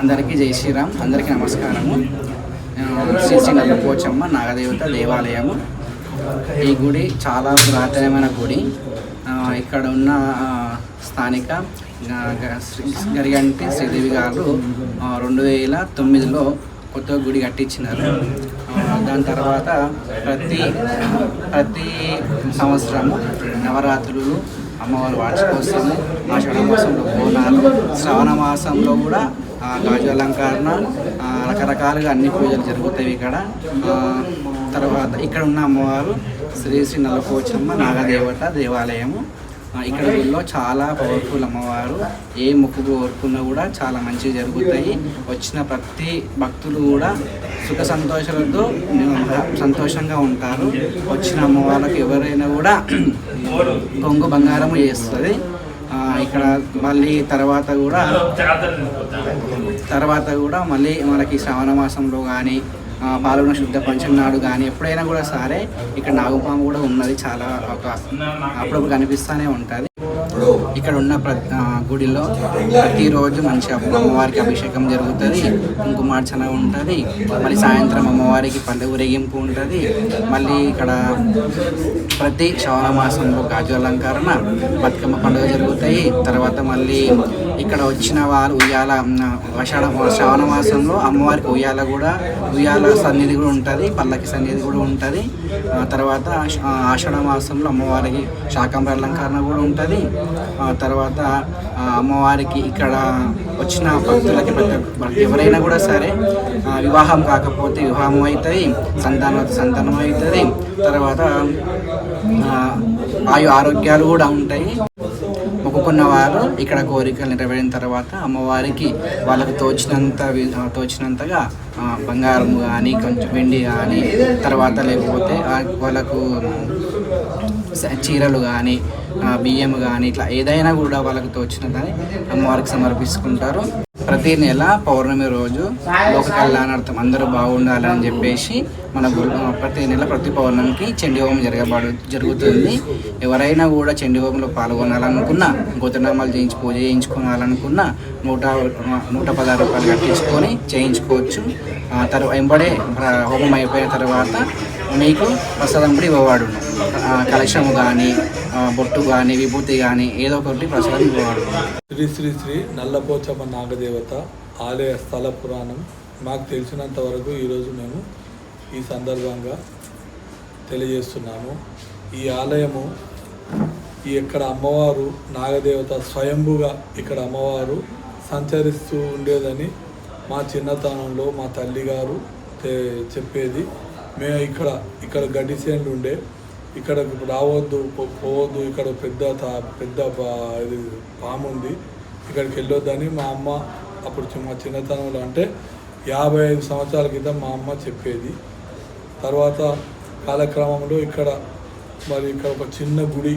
అందరికీ జై శ్రీరామ్. అందరికీ నమస్కారము. శ్రీ శ్రీ నల్లపోచమ్మ నాగదేవత దేవాలయము. ఈ గుడి చాలా పురాతనమైన గుడి. ఇక్కడ ఉన్న స్థానిక గరిగంటి శ్రీదేవి గారు 2009లో కొత్త గుడి కట్టించినారు. దాని తర్వాత ప్రతి సంవత్సరము నవరాత్రులు, అమ్మవారి వార్షికోత్సవం, ఆషాఢ మాసంలో బోనాలు, శ్రావణ మాసంలో కూడా గాజు అలంకరణ, రకరకాలుగా అన్ని పూజలు జరుగుతాయి ఇక్కడ. తర్వాత ఇక్కడ ఉన్న అమ్మవారు శ్రీ శ్రీ నల్లపోచమ్మ నాగదేవత దేవాలయము. ఇక్కడ వీళ్ళు చాలా పవర్ఫుల్ అమ్మవారు. ఏ మొక్కు కోరుకున్నా కూడా చాలా మంచిగా జరుగుతాయి. వచ్చిన ప్రతి భక్తులు కూడా సుఖ సంతోషాలతో సంతోషంగా ఉంటారు. వచ్చిన అమ్మవారికి ఎవరైనా కూడా కొంగు బంగారం చేస్తుంది. ఇక్కడ మళ్ళీ తర్వాత కూడా మళ్ళీ మనకి శ్రావణ మాసంలో కానీ, పాల్గొన శుద్ధ పంచమి నాడు కానీ ఎప్పుడైనా కూడా సరే ఇక్కడ నాగపాము కూడా ఉన్నది. చాలా అప్పుడప్పుడు కనిపిస్తూనే ఉంటుంది. ఇక్కడ ఉన్న గుడిలో ప్రతిరోజు మంచిగా అమ్మవారికి అభిషేకం జరుగుతుంది, కుంకుమార్చన ఉంటుంది. మళ్ళీ సాయంత్రం అమ్మవారికి పల్లె ఊరేగింపు ఉంటుంది. మళ్ళీ ఇక్కడ ప్రతి శ్రావణ మాసంలో గాజు అలంకరణ, బతుకమ్మ పండుగ జరుగుతాయి. తర్వాత మళ్ళీ ఇక్కడ వచ్చిన వారు శ్రావణ మాసంలో అమ్మవారికి ఉయ్యాల సన్నిధి కూడా ఉంటుంది, పల్లకి సన్నిధి కూడా ఉంటుంది. తర్వాత ఆషాఢ మాసంలో అమ్మవారికి శాకంబరి అలంకరణ కూడా ఉంటుంది. తర్వాత అమ్మవారికి ఇక్కడ వచ్చిన భక్తులకి ఎవరైనా కూడా సరే వివాహం కాకపోతే వివాహం అవుతుంది, సంతానం అవుతుంది. తర్వాత ఆరోగ్యాలు కూడా ఉంటాయి. మొక్కుకున్న వారు ఇక్కడ కోరికలు నెరవేరిన తర్వాత అమ్మవారికి వాళ్ళకు తోచినంతగా బంగారం కానీ, కొంచెం వెండి కానీ, తర్వాత లేకపోతే వాళ్ళకు చీరలు కానీ, బియ్యం కానీ, ఇట్లా ఏదైనా కూడా వాళ్ళకు తోచినదని అమ్మవారికి సమర్పించుకుంటారు. ప్రతి నెల పౌర్ణమి రోజు లోక కళ్యాణార్థం అందరూ బాగుండాలని చెప్పేసి ప్రతి నెల ప్రతి పౌర్ణమికి చండీ హోమం జరుగుతుంది. ఎవరైనా కూడా చండీ హోమంలో పాల్గొనాలనుకున్నా, గోత్రనామాలు పూజ చేయించుకోవాలనుకున్నా 116 రూపాయలు కట్టించుకొని చేయించుకోవచ్చు. వెంబడే హోమం అయిపోయిన తర్వాత మీకు ప్రసాదం కూడా ఇవ్వవాడు. కలశము కానీ, బొట్టు కానీ, విభూతి కానీ ఏదో ఒకటి ప్రసాదం ఇవ్వవాడు. శ్రీ శ్రీ శ్రీ నల్లపోచమ్మ నాగదేవత ఆలయ స్థల పురాణం మాకు తెలిసినంత వరకు ఈరోజు మేము ఈ సందర్భంగా తెలియజేస్తున్నాము. ఈ ఆలయము ఇక్కడ అమ్మవారు నాగదేవత స్వయంభుగా ఇక్కడ అమ్మవారు సంచరిస్తూ ఉండేదని మా చిన్నతనంలో మా తల్లిగారు చెప్పేది. మేము ఇక్కడ గడ్డి చేనులు ఉండే, ఇక్కడ రావద్దు పోవద్దు, ఇక్కడ పెద్ద పాము ఉంది, ఇక్కడికి వెళ్ళొద్దని మా అమ్మ అప్పుడు మా చిన్నతనంలో అంటే 55 సంవత్సరాల క్రితం మా అమ్మ చెప్పేది. తర్వాత కాలక్రమంలో ఇక్కడ ఒక చిన్న గుడి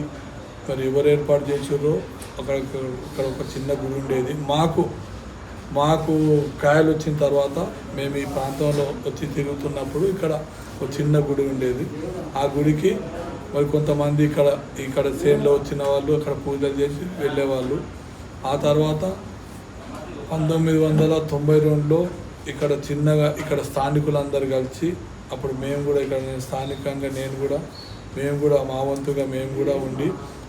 ఎవరు ఏర్పాటు చేసారో ఇక్కడ ఒక చిన్న గుడి ఉండేది. మాకు కాయలు వచ్చిన తర్వాత మేము ఈ ప్రాంతంలో వచ్చి తిరుగుతున్నప్పుడు ఇక్కడ ఒక చిన్న గుడి ఉండేది. ఆ గుడికి కొంతమంది ఇక్కడ చేనులో వచ్చిన వాళ్ళు అక్కడ పూజలు చేసి వెళ్ళేవాళ్ళు. ఆ తర్వాత 1992లో ఇక్కడ స్థానికులందరూ కలిసి అప్పుడు మేము కూడా ఇక్కడ స్థానికంగా మేము కూడా మా వంతుగా మేము కూడా ఉండి,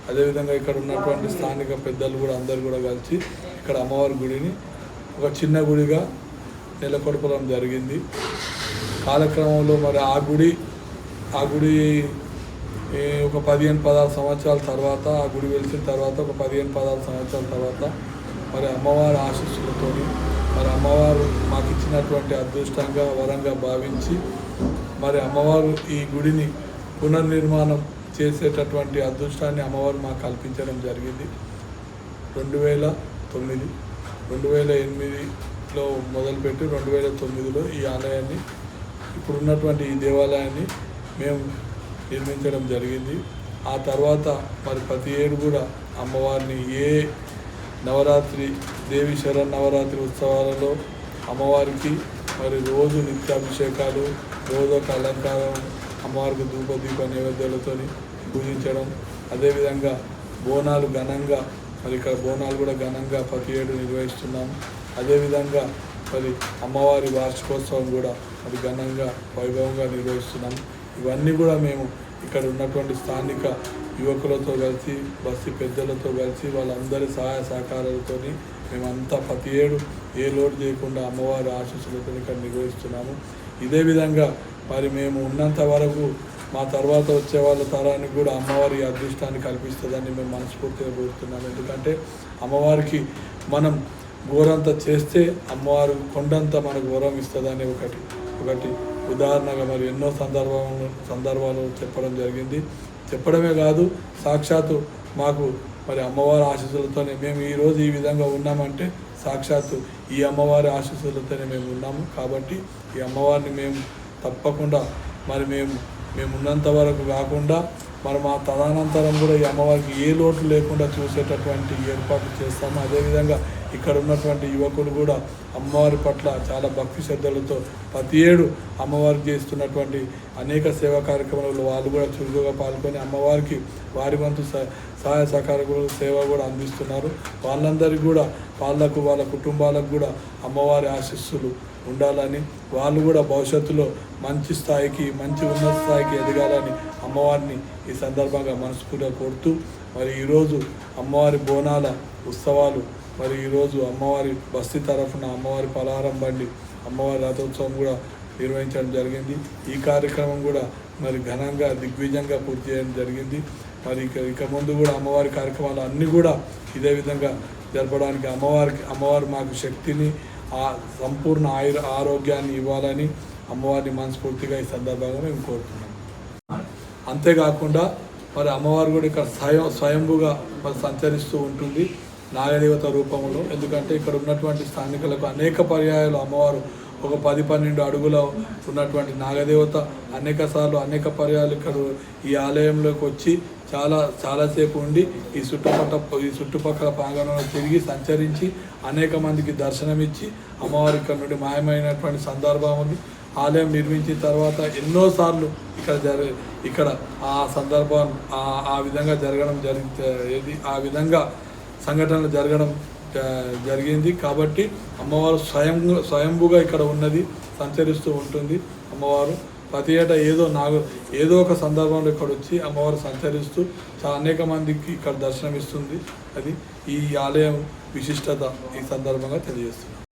అదేవిధంగా ఇక్కడ ఉన్నటువంటి స్థానిక పెద్దలు కూడా అందరు కూడా కలిసి ఇక్కడ అమ్మవారి గుడిని ఒక చిన్న గుడిగా నెలకొల్పడం జరిగింది. కాలక్రమంలో ఆ గుడి ఒక 15-16 సంవత్సరాల తర్వాత, ఆ గుడి వెలిసిన తర్వాత ఒక 15-16 సంవత్సరాల తర్వాత అమ్మవారి ఆశీస్సులతో అమ్మవారు మాకు ఇచ్చినటువంటి అదృష్టంగా వరంగా భావించి అమ్మవారు ఈ గుడిని పునర్నిర్మాణం చేసేటటువంటి అదృష్టాన్ని అమ్మవారు మాకు కల్పించడం జరిగింది. 2008లో మొదలుపెట్టి 2009లో ఈ ఆలయాన్ని, ఇప్పుడున్నటువంటి ఈ దేవాలయాన్ని మేము నిర్మించడం జరిగింది. ఆ తర్వాత ప్రతి ఏడు కూడా అమ్మవారిని నవరాత్రి దేవి శరన్నవరాత్రి ఉత్సవాలలో అమ్మవారికి రోజు నిత్యాభిషేకాలు, రోజు ఒక అలంకారం, అమ్మవారికి ధూపదీప నైవేద్యాలతో పూజించడం. అదేవిధంగా బోనాలు ఘనంగా ఇక్కడ బోనాలు కూడా ఘనంగా ప్రతి ఏడు నిర్వహిస్తున్నాము. అదేవిధంగా మరి అమ్మవారి వార్షికోత్సవం కూడా మరి ఘనంగా వైభవంగా నిర్వహిస్తున్నాం. ఇవన్నీ కూడా మేము ఇక్కడ ఉన్నటువంటి స్థానిక యువకులతో కలిసి బస్సు పెద్దలతో కలిసి వాళ్ళందరి సహాయ సహకారాలతో మేమంతా ప్రతి ఏడు ఏ లోటు చేయకుండా అమ్మవారి ఆశీస్సులతో ఇక్కడ నిర్వహిస్తున్నాము. ఇదే విధంగా మరి మేము ఉన్నంత వరకు మా తర్వాత వచ్చే వాళ్ళ తరానికి కూడా అమ్మవారి అదృష్టాన్ని కల్పిస్తుందని మేము మనస్ఫూర్తిగా కోరుతున్నాము. ఎందుకంటే అమ్మవారికి మనం గోరంత చేస్తే అమ్మవారు కొండంత మనకు గౌరవం ఇస్తుందని ఒకటి ఉదాహరణగా మరి ఎన్నో సందర్భాలు చెప్పడం జరిగింది. చెప్పడమే కాదు, సాక్షాత్తు మాకు మరి అమ్మవారి ఆశీస్సులతోనే మేము ఈరోజు ఈ విధంగా ఉన్నామంటే సాక్షాత్తు ఈ అమ్మవారి ఆశీస్సులతోనే మేము ఉన్నాము. కాబట్టి ఈ అమ్మవారిని మేము తప్పకుండా మరి మేము ఉన్నంత వరకు కాకుండా మరి మా తదనంతరం కూడా ఈ అమ్మవారికి ఏ లోటు లేకుండా చూసేటటువంటి ఏర్పాట్లు చేస్తాము. అదేవిధంగా ఇక్కడ ఉన్నటువంటి యువకులు కూడా అమ్మవారి పట్ల చాలా భక్తి శ్రద్ధలతో ప్రతి ఏడు అమ్మవారికి చేస్తున్నటువంటి అనేక సేవా కార్యక్రమాలలో వాళ్ళు కూడా చురుకుగా పాల్గొని అమ్మవారికి వారి వంతు సహాయ సహకారాలు సేవ కూడా అందిస్తున్నారు. వాళ్ళందరికీ కూడా వాళ్ళ కుటుంబాలకు కూడా అమ్మవారి ఆశీస్సులు ఉండాలని, వాళ్ళు కూడా భవిష్యత్తులో మంచి స్థాయికి మంచి ఉన్నత స్థాయికి ఎదగాలని అమ్మవారిని ఈ సందర్భంగా మనస్ఫూర్తిగా కోరుతూ మరి ఈరోజు అమ్మవారి బోనాల ఉత్సవాలు మరి ఈరోజు అమ్మవారి బస్తీ తరఫున అమ్మవారి పలహారం బండి అమ్మవారి రథోత్సవం కూడా నిర్వహించడం జరిగింది. ఈ కార్యక్రమం కూడా మరి ఘనంగా దిగ్విజయంగా పూర్తి చేయడం జరిగింది. మరి ఇక ముందు కూడా అమ్మవారి కార్యక్రమాలు అన్నీ కూడా ఇదే విధంగా జరపడానికి అమ్మవారు మాకు శక్తిని సంపూర్ణ ఆరోగ్యాన్ని ఇవ్వాలని అమ్మవారిని మనస్ఫూర్తిగా ఈ సందర్భంగా మేము కోరుతున్నాం. అంతేకాకుండా మరి అమ్మవారు కూడా ఇక్కడ స్వయంభుగా మరి సంచరిస్తూ ఉంటుంది నాగదేవత రూపంలో. ఎందుకంటే ఇక్కడ ఉన్నటువంటి స్థానికులకు అనేక పర్యాయాలు అమ్మవారు ఒక 10-12 అడుగుల ఉన్నటువంటి నాగదేవత అనేక సార్లు అనేక పర్యాయాలు ఇక్కడ ఈ ఆలయంలోకి వచ్చి చాలాసేపు ఉండి ఈ చుట్టుపక్కల ప్రాంగణంలో తిరిగి సంచరించి అనేక మందికి దర్శనమిచ్చి అమ్మవారి ఇక్కడ నుండి మాయమైనటువంటి సందర్భం ఉంది. ఆలయం నిర్మించిన తర్వాత ఎన్నోసార్లు ఇక్కడ ఆ సందర్భం ఆ విధంగా జరగడం ఆ విధంగా సంఘటనలు జరగడం జరిగింది. కాబట్టి అమ్మవారు స్వయంభుగా ఇక్కడ ఉన్నది, సంచరిస్తూ ఉంటుంది. అమ్మవారు ప్రతి ఏటా ఏదో ఒక సందర్భంలో ఇక్కడ వచ్చి అమ్మవారు సంచరిస్తూ అనేక మందికి ఇక్కడ దర్శనమిస్తుంది. అది ఈ ఆలయం విశిష్టత ఈ సందర్భంగా తెలియజేస్తుంది.